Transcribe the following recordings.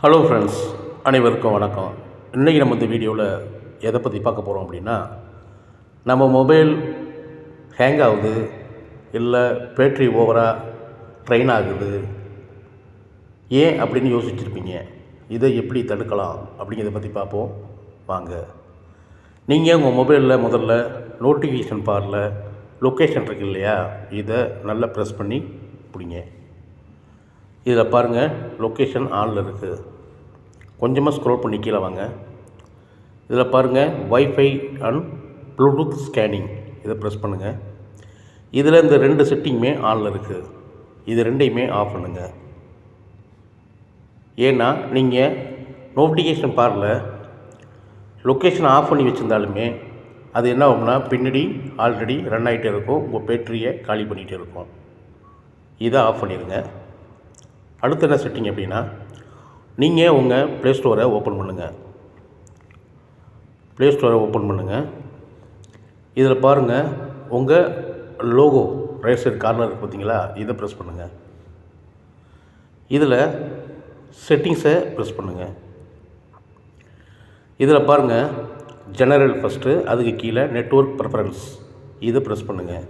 Hello friends, அனைவருக்கும் வணக்கம். இன்றைக்கி நம்ம இந்த வீடியோவில் எதை பற்றி பார்க்க போகிறோம் அப்படின்னா, நம்ம மொபைல் ஹேங் ஆகுது, இல்லை பேட்ரி ஓவராக ட்ரைன் ஆகுது, ஏன் அப்படின்னு யோசிச்சுருப்பீங்க. இதை எப்படி தடுக்கலாம் அப்படிங்கிறத பற்றி பார்ப்போம் வாங்க. நீங்கள் உங்கள் மொபைலில் முதல்ல நோட்டிஃபிகேஷன் பாரில் லொக்கேஷன் இருக்குது இல்லையா, இதை நல்லா ப்ரெஸ் பண்ணி பிடிங்க. இதில் பாருங்கள், லொக்கேஷன் ஆனில் இருக்குது. கொஞ்சமாக ஸ்க்ரோல் பண்ணி கீழே வாங்க. இதில் பாருங்கள், வைஃபை அண்ட் ப்ளூடூத் ஸ்கேனிங், இதை ப்ரெஸ் பண்ணுங்கள். இதில் இந்த ரெண்டு செட்டிங்குமே ஆனில் இருக்குது. இது ரெண்டையுமே ஆஃப் பண்ணுங்கள். ஏன்னா நீங்கள் நோட்டிஃபிகேஷன் பாரில் லொக்கேஷன் ஆஃப் பண்ணி வச்சுருந்தாலுமே அது என்ன ஆகும்னா, பின்னாடி ஆல்ரெடி ரன் ஆகிட்டே இருக்கும், உங்கள் பேட்டரியை காலி பண்ணிகிட்டே இருக்கும். இதை ஆஃப் பண்ணிடுங்க. அடுத்து என்ன செட்டிங் அப்படின்னா, நீங்கள் உங்கள் ப்ளே ஸ்டோரை ஓப்பன் பண்ணுங்கள். ப்ளே ஸ்டோரை ஓப்பன் பண்ணுங்கள். இதில் பாருங்கள், உங்கள் லோகோ ரைட் சைடு கார்னர் இருக்குது பார்த்தீங்களா, இதை ப்ரெஸ் பண்ணுங்கள். இதில் செட்டிங்ஸை ப்ரெஸ் பண்ணுங்கள். இதில் பாருங்கள், ஜெனரல் ஃபஸ்ட்டு, அதுக்கு கீழே நெட்வொர்க் ப்ரிஃபரன்ஸ், இதை ப்ரெஸ் பண்ணுங்கள்.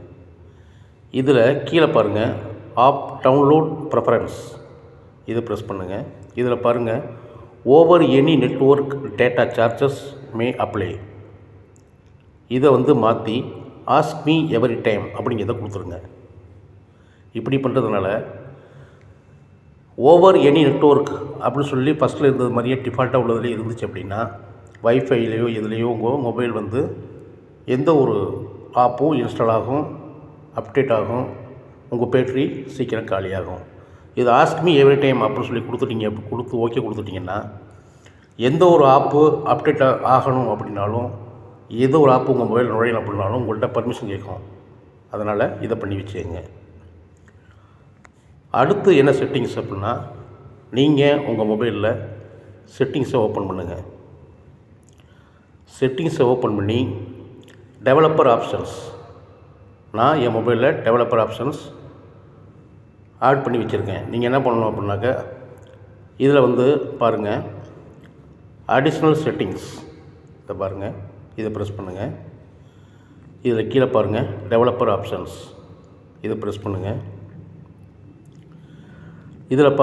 இதில் கீழே பாருங்கள், ஆப் டவுன்லோட் ப்ரிஃபரன்ஸ், இதை ப்ரெஸ் பண்ணுங்கள். இதில் பாருங்கள், over any network data charges மே அப்ளை, இதை மாற்றி ஆஸ்க் மீ எவரி டைம் அப்படிங்கிறத கொடுத்துருங்க. இப்படி பண்ணுறதுனால ஓவர் எனி நெட்வொர்க் அப்படின்னு சொல்லி ஃபஸ்ட்டில் இருந்தது மாதிரியே டிஃபால்ட்டாக உள்ளதுலேயே இருந்துச்சு அப்படின்னா, வைஃபைலேயோ எதுலேயோ உங்கள் மொபைல் எந்த ஒரு ஆப்பும் இன்ஸ்டால் ஆகும், அப்டேட் ஆகும், உங்கள் பேட்டரி சீக்கிரம் காலியாகும். இது ஆஸ்க் மீ எவ்ரி டைம் அப்படின்னு சொல்லி கொடுத்து ஓகே கொடுத்துட்டிங்கன்னா, எந்த ஒரு ஆப்பு அப்டேட் ஆகணும் அப்படின்னாலும், ஏதோ ஒரு ஆப்பு உங்கள் மொபைல் நுழையணும் அப்படின்னாலும் உங்கள்கிட்ட பர்மிஷன் கேட்கும். அதனால் இதை பண்ணி வச்சுக்கோங்க. அடுத்து என்ன செட்டிங்ஸ் அப்படின்னா, நீங்கள் உங்கள் மொபைலில் செட்டிங்ஸை ஓப்பன் பண்ணுங்கள். செட்டிங்ஸை ஓப்பன் பண்ணி டெவலப்பர் ஆப்ஷன்ஸ், நான் என் மொபைலில் டெவலப்பர் ஆப்ஷன்ஸ் ஆட் பண்ணி வச்சுருக்கேன். நீங்கள் என்ன பண்ணணும் அப்படின்னாக்கா, இதில் பாருங்கள், அடிஷ்னல் செட்டிங்ஸ், இதை பாருங்கள், இதை ப்ரெஸ் பண்ணுங்கள். இதில் கீழே பாருங்கள், டெவலப்பர் ஆப்ஷன்ஸ், இதை ப்ரெஸ் பண்ணுங்கள். இதில்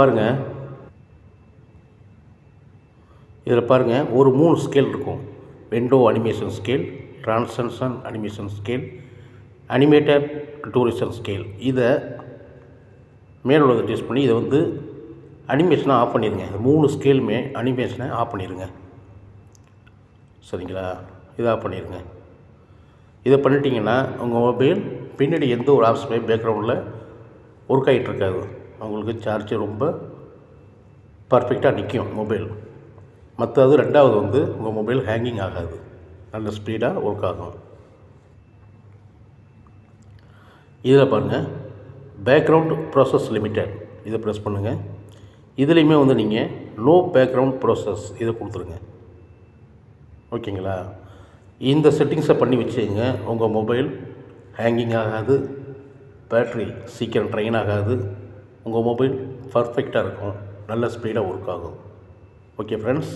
பாருங்கள் ஒரு 3 ஸ்கேல் இருக்கும். Window animation scale, translation animation scale, animated duration scale. இதை மேல் உள்ளதை டெஸ்ட் பண்ணி இதை அனிமேஷனை ஆஃப் பண்ணிடுங்க. 3 ஸ்கேலுமே அனிமேஷனை ஆஃப் பண்ணிடுங்க. சரிங்களா, இதை ஆஃப் பண்ணிடுங்க. இதை பண்ணிட்டீங்கன்னா உங்கள் மொபைல் பின்னாடி எந்த ஒரு ஆப்ஸுமே பேக்ரவுண்டில் ஒர்க் ஆகிட்டு இருக்காது. உங்களுக்கு சார்ஜ் ரொம்ப பர்ஃபெக்டாக நிற்கும் மொபைல். மற்றது ரெண்டாவது உங்கள் மொபைல் ஹேங்கிங் ஆகாது, நல்ல ஸ்பீடாக ஒர்க் ஆகும். இதில் பாருங்கள், பேக்ரவுண்ட் ப்ராசஸ் லிமிட்டட், இதை ப்ரெஸ் பண்ணுங்கள். இதுலேயுமே நீங்கள் நோ பேக்ரவுண்ட் ப்ராசஸ், இதை கொடுத்துருங்க. ஓகேங்களா, இந்த செட்டிங்ஸை பண்ணி வச்சுங்க. உங்கள் மொபைல் ஹேங்கிங் ஆகாது, பேட்ரி சீக்கிரம் ட்ரைன் ஆகாது, உங்கள் மொபைல் பர்ஃபெக்டாக இருக்கும், நல்ல ஸ்பீடாக ஒர்க் ஆகும். Okay friends.